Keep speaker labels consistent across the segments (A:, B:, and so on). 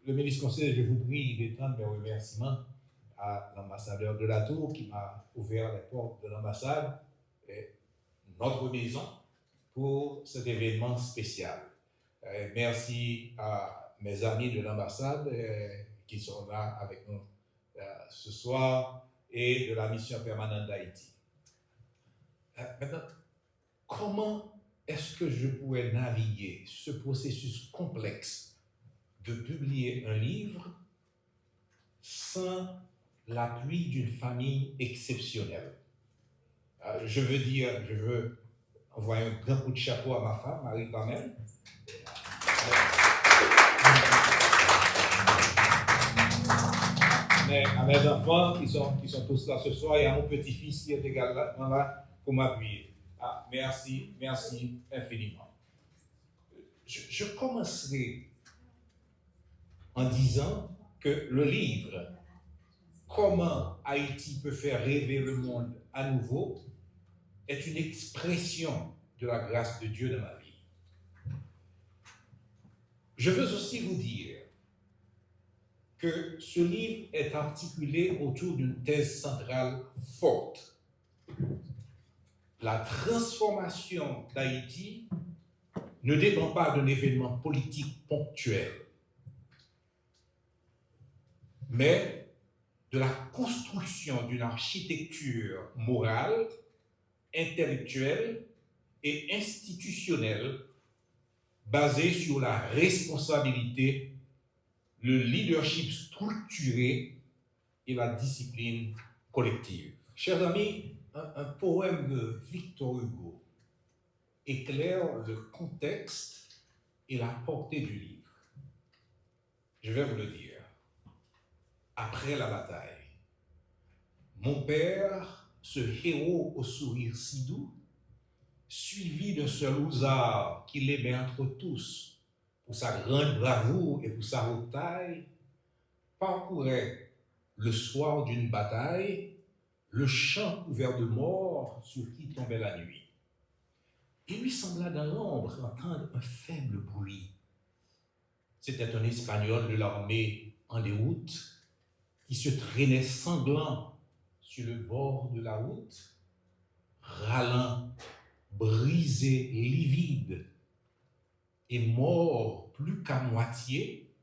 A: le ministre conseiller, je vous prie d'étendre mes remerciements à l'ambassadeur de la Tour qui m'a ouvert les portes de l'ambassade et notre maison pour cet événement spécial. Merci à mes amis de l'ambassade qui sont là avec nous ce soir et de la mission permanente d'Haïti. Maintenant, comment est-ce que je pourrais naviguer ce processus complexe de publier un livre sans l'appui d'une famille exceptionnelle? Je veux envoyer un grand coup de chapeau à ma femme, Marie-Carmen. Mais à mes enfants qui sont tous là ce soir et à mon petit-fils qui est également là pour m'appuyer. Merci infiniment. Je commencerai en disant que le livre « Comment Haïti peut faire rêver le monde à nouveau » est une expression de la grâce de Dieu dans ma vie. Je veux aussi vous dire que ce livre est articulé autour d'une thèse centrale forte. La transformation d'Haïti ne dépend pas d'un événement politique ponctuel, mais de la construction d'une architecture morale, intellectuelle et institutionnelle basée sur la responsabilité, le leadership structuré et la discipline collective. Chers amis, un poème de Victor Hugo éclaire le contexte et la portée du livre. Je vais vous le dire. Après la bataille, mon père, ce héros au sourire si doux, suivi d'un seul Houzard qui l'aimait entre tous pour sa grande bravoure et pour sa haute taille, parcourait le soir d'une bataille le champ couvert de morts sur qui tombait la nuit. Il lui sembla dans l'ombre entendre un faible bruit. C'était un Espagnol de l'armée en déroute qui se traînait sanglant sur le bord de la route, râlant, brisé, livide, et mort plus qu'à moitié,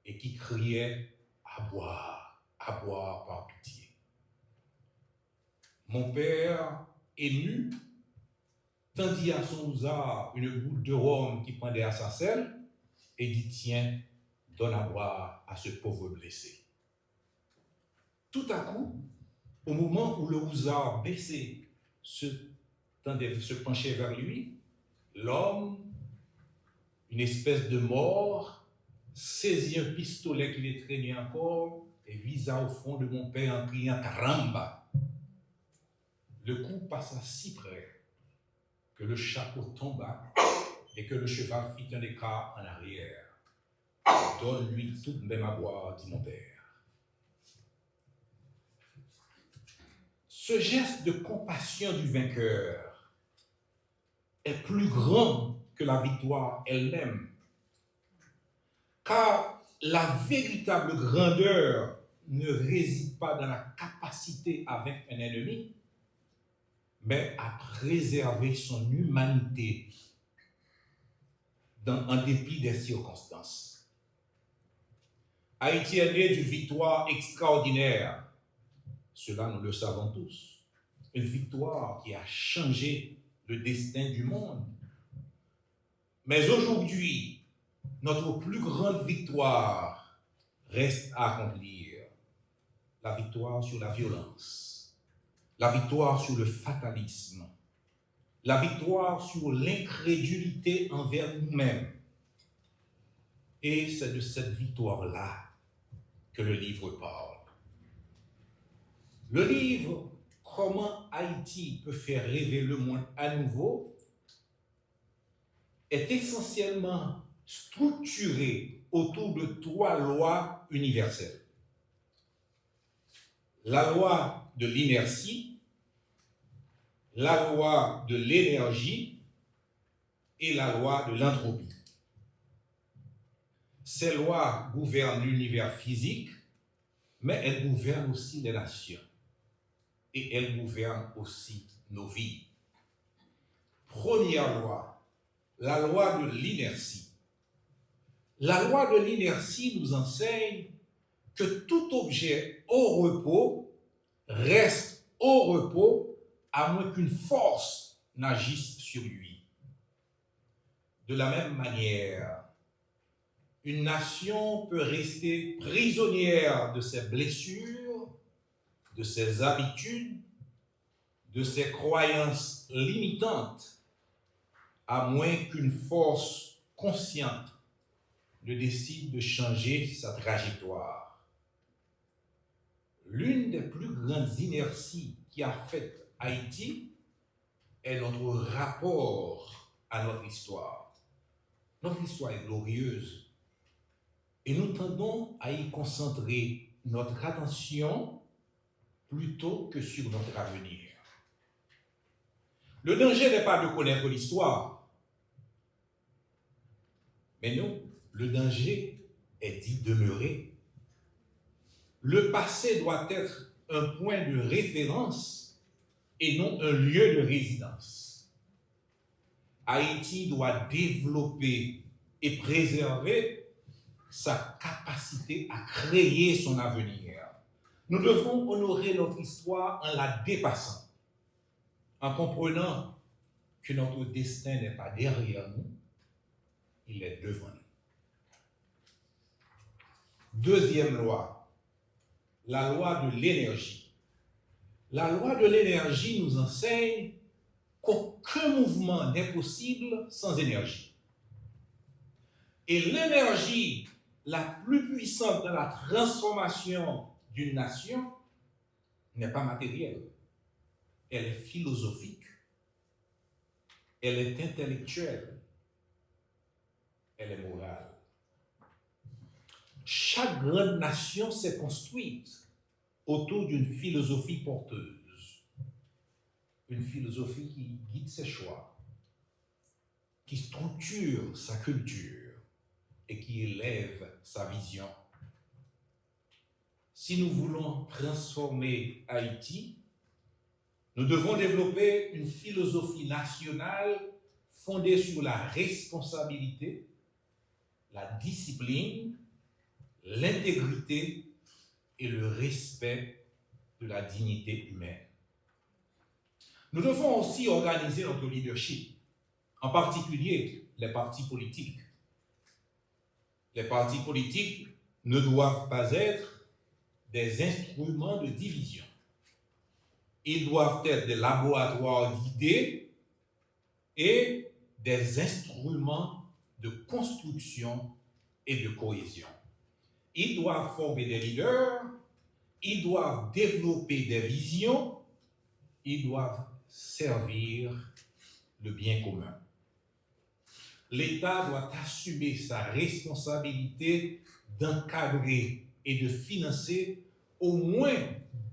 A: et qui criait à boire par pitié. Mon père, ému, tendit à son Houzard une goutte de rhum qui pendait à sa selle et dit: tiens, donne à boire à ce pauvre blessé. Tout à coup, au moment où le Houzard baissé se penchait vers lui, l'homme, une espèce de mort, saisit un pistolet qui les traînait encore et visa au front de mon père en criant « Caramba !» Le coup passa si près que le chapeau tomba et que le cheval fit un écart en arrière. « Donne-lui tout de même à boire, dit mon père. » Ce geste de compassion du vainqueur est plus grand que la victoire elle-même, car la véritable grandeur ne réside pas dans la capacité à vaincre un ennemi, mais à préserver son humanité en dépit des circonstances. Haïti est né d'une victoire extraordinaire. Cela, nous le savons tous. Une victoire qui a changé le destin du monde. Mais aujourd'hui, notre plus grande victoire reste à accomplir. La victoire sur la violence, la victoire sur le fatalisme, la victoire sur l'incrédulité envers nous-mêmes. Et c'est de cette victoire-là que le livre parle. Le livre « Comment Haïti peut faire rêver le monde à nouveau » est essentiellement structuré autour de 3 lois universelles. La loi de l'inertie, la loi de l'énergie et la loi de l'entropie. Ces lois gouvernent l'univers physique, mais elles gouvernent aussi les nations. Et elles gouvernent aussi nos vies. Première loi, la loi de l'inertie. La loi de l'inertie nous enseigne que tout objet au repos reste au repos à moins qu'une force n'agisse sur lui. De la même manière, une nation peut rester prisonnière de ses blessures, de ses habitudes, de ses croyances limitantes, à moins qu'une force consciente ne décide de changer sa trajectoire. L'une des plus grandes inerties qui affecte Haïti est notre rapport à notre histoire. Notre histoire est glorieuse et nous tendons à y concentrer notre attention plutôt que sur notre avenir. Le danger n'est pas de connaître l'histoire, mais non, le danger est d'y demeurer. Le passé doit être un point de référence et non un lieu de résidence. Haïti doit développer et préserver sa capacité à créer son avenir. Nous devons honorer notre histoire en la dépassant, en comprenant que notre destin n'est pas derrière nous, il est devant nous. Deuxième loi, la loi de l'énergie. La loi de l'énergie nous enseigne qu'aucun mouvement n'est possible sans énergie. Et l'énergie la plus puissante dans la transformation d'une nation n'est pas matérielle. Elle est philosophique, elle est intellectuelle, elle est morale. Chaque grande nation s'est construite autour d'une philosophie porteuse, une philosophie qui guide ses choix, qui structure sa culture et qui élève sa vision. Si nous voulons transformer Haïti, nous devons développer une philosophie nationale fondée sur la responsabilité, la discipline, l'intégrité et le respect de la dignité humaine. Nous devons aussi organiser notre leadership, en particulier les partis politiques. Les partis politiques ne doivent pas être des instruments de division. Ils doivent être des laboratoires d'idées et des instruments de construction et de cohésion. Ils doivent former des leaders, ils doivent développer des visions, ils doivent servir le bien commun. L'État doit assumer sa responsabilité d'encadrer et de financer au moins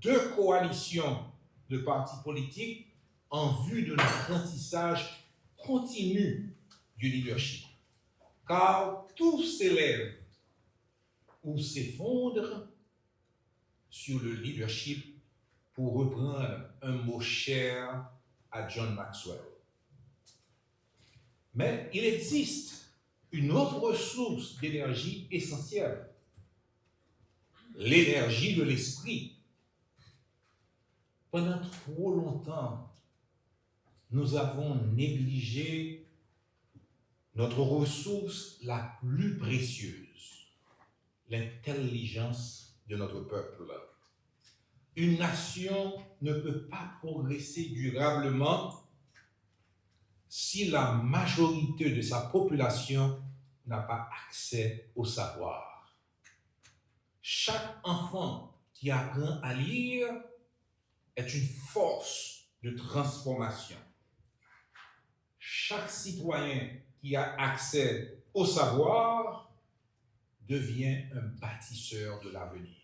A: 2 coalitions de partis politiques en vue de l'apprentissage continu du leadership. Car tout s'élève ou s'effondre sur le leadership, pour reprendre un mot cher à John Maxwell. Mais il existe une autre source d'énergie essentielle, l'énergie de l'esprit. Pendant trop longtemps, nous avons négligé notre ressource la plus précieuse, l'intelligence de notre peuple. Une nation ne peut pas progresser durablement si la majorité de sa population n'a pas accès au savoir. Chaque enfant qui apprend à lire est une force de transformation. Chaque citoyen qui a accès au savoir devient un bâtisseur de l'avenir.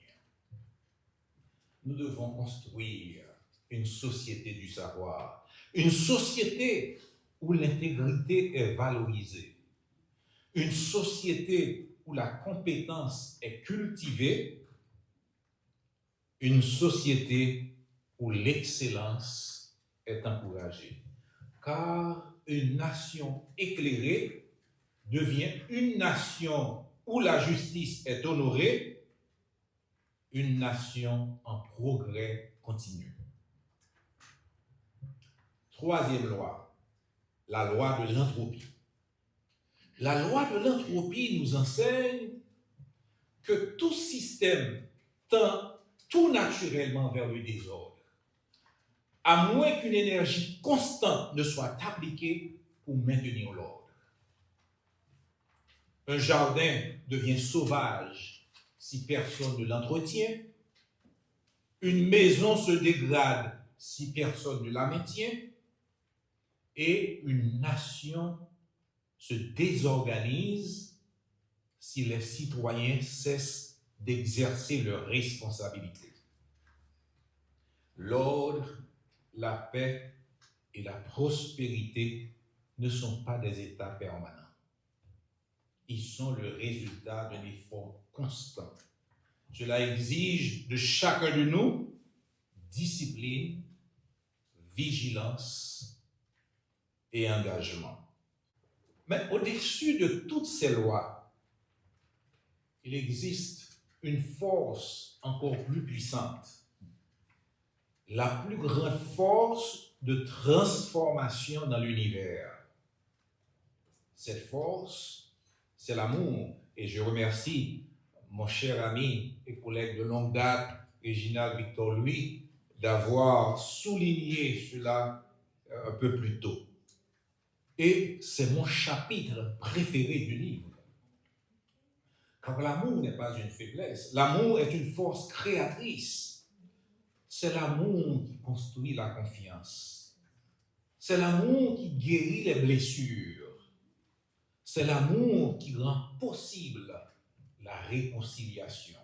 A: Nous devons construire une société du savoir, une société où l'intégrité est valorisée, une société où la compétence est cultivée, une société où l'excellence est encouragée. Car une nation éclairée devient une nation où la justice est honorée, une nation en progrès continu. Troisième loi, la loi de l'entropie. La loi de l'entropie nous enseigne que tout système tend tout naturellement vers le désordre, à moins qu'une énergie constante ne soit appliquée pour maintenir l'ordre. Un jardin devient sauvage si personne ne l'entretient. Une maison se dégrade si personne ne la maintient. Et une nation se désorganise si les citoyens cessent d'exercer leurs responsabilités. L'ordre, la paix et la prospérité ne sont pas des états permanents. Ils sont le résultat d'un effort constant. Cela exige de chacun de nous discipline, vigilance et engagement. Mais au-dessus de toutes ces lois, il existe une force encore plus puissante, la plus grande force de transformation dans l'univers. Cette force, c'est l'amour. Et je remercie mon cher ami et collègue de longue date, Réginald Victor Louis, d'avoir souligné cela un peu plus tôt. Et c'est mon chapitre préféré du livre. Car l'amour n'est pas une faiblesse. L'amour est une force créatrice. C'est l'amour qui construit la confiance. C'est l'amour qui guérit les blessures. C'est l'amour qui rend possible la réconciliation.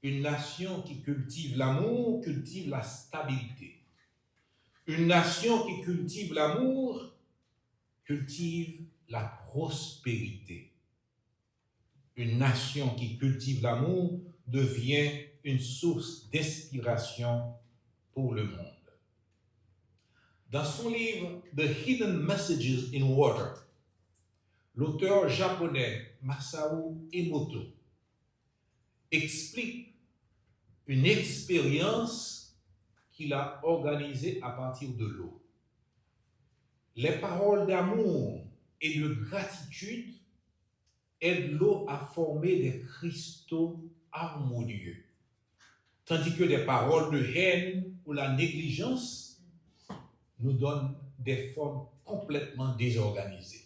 A: Une nation qui cultive l'amour cultive la stabilité. Une nation qui cultive l'amour cultive la prospérité. Une nation qui cultive l'amour devient une source d'inspiration pour le monde. Dans son livre The Hidden Messages in Water, l'auteur japonais Masao Emoto explique une expérience qu'il a organisée à partir de l'eau. Les paroles d'amour et de gratitude aident l'eau à former des cristaux harmonieux, tandis que des paroles de haine ou la négligence nous donnent des formes complètement désorganisées.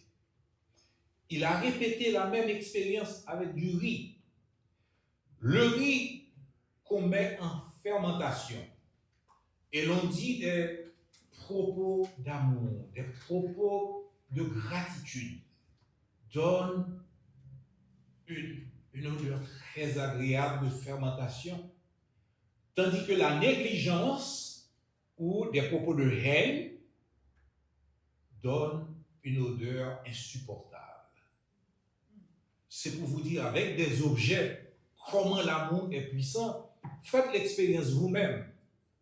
A: Il a répété la même expérience avec du riz. Le riz qu'on met en fermentation, et l'on dit des propos d'amour, des propos de gratitude, donne une odeur très agréable de fermentation, tandis que la négligence ou des propos de haine donne une odeur insupportable. C'est pour vous dire avec des objets comment l'amour est puissant. Faites l'expérience vous-même.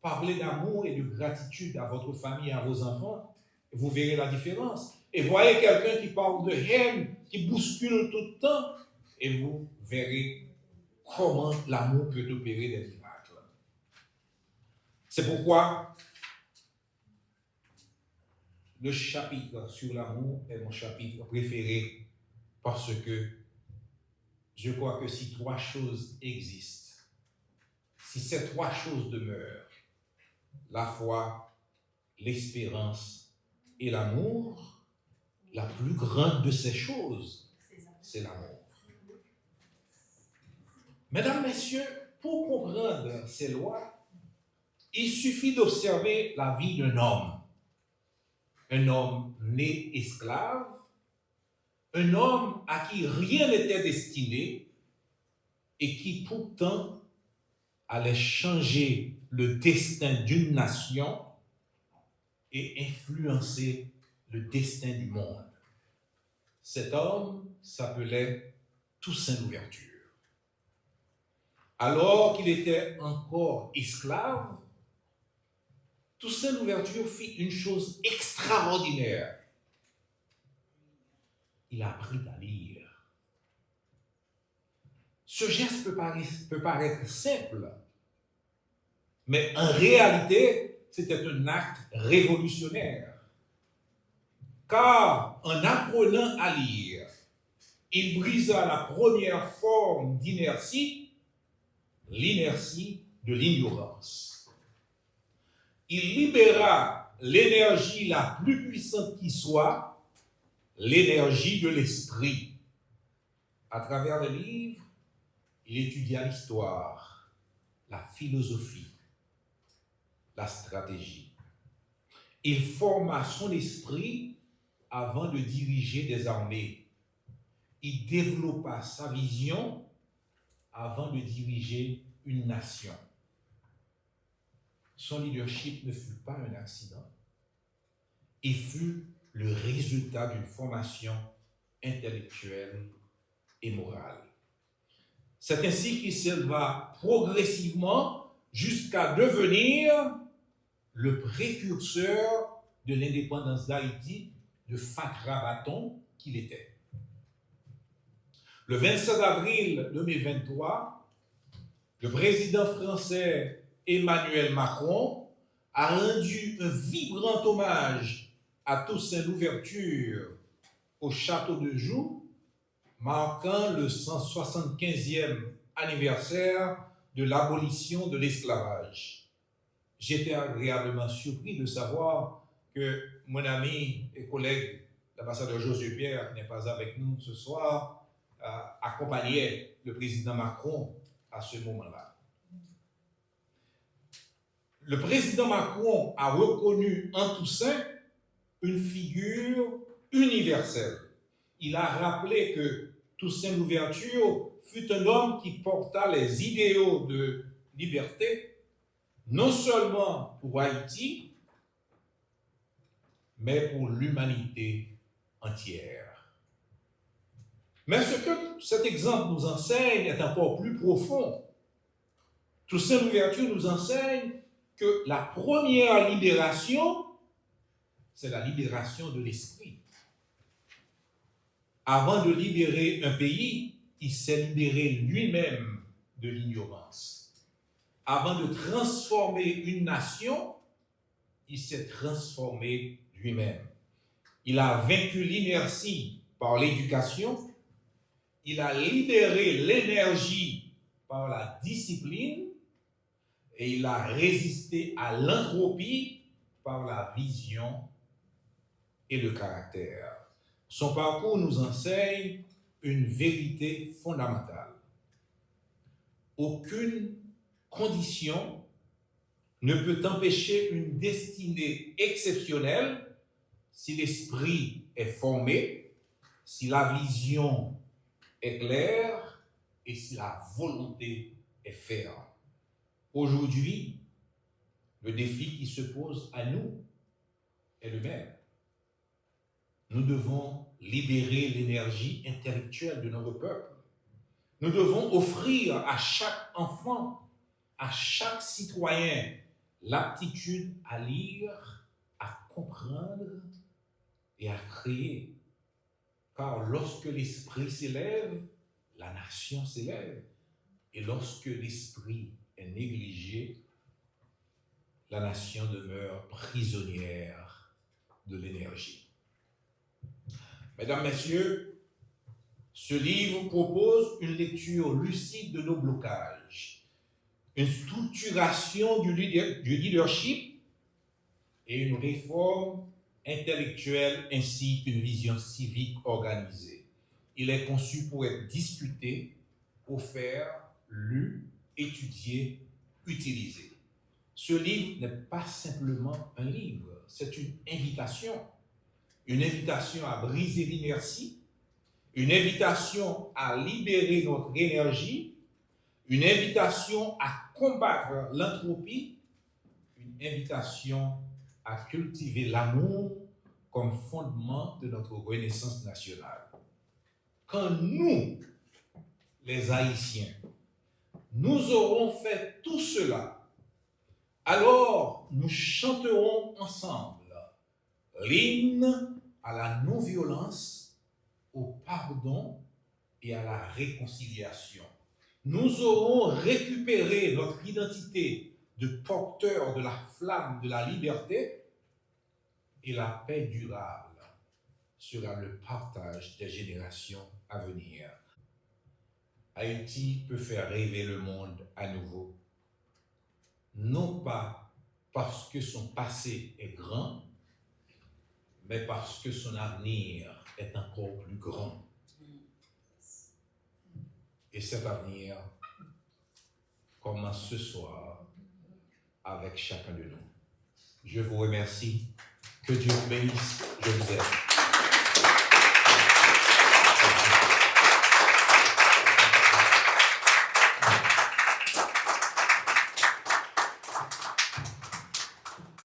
A: Parlez d'amour et de gratitude à votre famille et à vos enfants. Et vous verrez la différence. Et voyez quelqu'un qui parle de haine, qui bouscule tout le temps, et vous verrez comment l'amour peut opérer des miracles. C'est pourquoi le chapitre sur l'amour est mon chapitre préféré, parce que je crois que si trois choses existent, si ces trois choses demeurent, la foi, l'espérance et l'amour, la plus grande de ces choses, c'est l'amour. Mesdames, Messieurs, pour comprendre ces lois, il suffit d'observer la vie d'un homme. Un homme né esclave, un homme à qui rien n'était destiné et qui pourtant allait changer le destin d'une nation et influencer le destin du monde. Cet homme s'appelait Toussaint Louverture. Alors qu'il était encore esclave, Toussaint Louverture fit une chose extraordinaire. Il a appris à lire. Ce geste peut paraître simple, mais en réalité, c'était un acte révolutionnaire. Car en apprenant à lire, il brisa la première forme d'inertie, l'inertie de l'ignorance. Il libéra l'énergie la plus puissante qui soit, l'énergie de l'esprit. À travers le livre, il étudia l'histoire, la philosophie, la stratégie. Il forma son esprit avant de diriger des armées. Il développa sa vision avant de diriger une nation. Son leadership ne fut pas un accident. Il fut le résultat d'une formation intellectuelle et morale. C'est ainsi qu'il s'éleva progressivement jusqu'à devenir le précurseur de l'indépendance d'Haïti de Fakrabaton qu'il était. Le 27 avril 2023, le président français Emmanuel Macron a rendu un vibrant hommage à Toussaint Louverture au château de Joux, marquant le 175e anniversaire de l'abolition de l'esclavage. J'étais agréablement surpris de savoir que mon ami et collègue, l'ambassadeur Josué Pierre, qui n'est pas avec nous ce soir, accompagnait le président Macron à ce moment-là. Le président Macron a reconnu en Toussaint une figure universelle. Il a rappelé que Toussaint Louverture fut un homme qui porta les idéaux de liberté, non seulement pour Haïti, mais pour l'humanité entière. Mais ce que cet exemple nous enseigne est encore plus profond. Toussaint Louverture nous enseigne que la première libération, c'est la libération de l'esprit. Avant de libérer un pays, il s'est libéré lui-même de l'ignorance. Avant de transformer une nation, il s'est transformé lui-même. Il a vaincu l'inertie par l'éducation. Il a libéré l'énergie par la discipline et il a résisté à l'entropie par la vision et le caractère. Son parcours nous enseigne une vérité fondamentale. Aucune condition ne peut empêcher une destinée exceptionnelle si l'esprit est formé, si la vision est claire et si la volonté est ferme. Aujourd'hui, le défi qui se pose à nous est le même. Nous devons libérer l'énergie intellectuelle de notre peuple. Nous devons offrir à chaque enfant, à chaque citoyen, l'aptitude à lire, à comprendre et à créer. Car lorsque l'esprit s'élève, la nation s'élève. Et lorsque l'esprit est négligé, la nation demeure prisonnière de l'énergie. Mesdames, Messieurs, ce livre propose une lecture lucide de nos blocages, une structuration du leadership et une réforme intellectuelle ainsi qu'une vision civique organisée. Il est conçu pour être discuté, offert, lu, étudié, utilisé. Ce livre n'est pas simplement un livre, c'est une invitation à briser l'inertie, une invitation à libérer notre énergie, une invitation à combattre l'entropie, une invitation à cultiver l'amour comme fondement de notre renaissance nationale. Quand nous les Haïtiens. Nous aurons fait tout cela. Alors nous chanterons ensemble l'hymne à la non-violence, au pardon et à la réconciliation. Nous aurons récupéré notre identité de porteurs de la flamme de la liberté, et la paix durable sera le partage des générations à venir. Haïti peut faire rêver le monde à nouveau, non pas parce que son passé est grand, mais parce que son avenir est encore plus grand. Et cet avenir commence ce soir avec chacun de nous. Je vous remercie. Que Dieu vous bénisse. Je vous aime.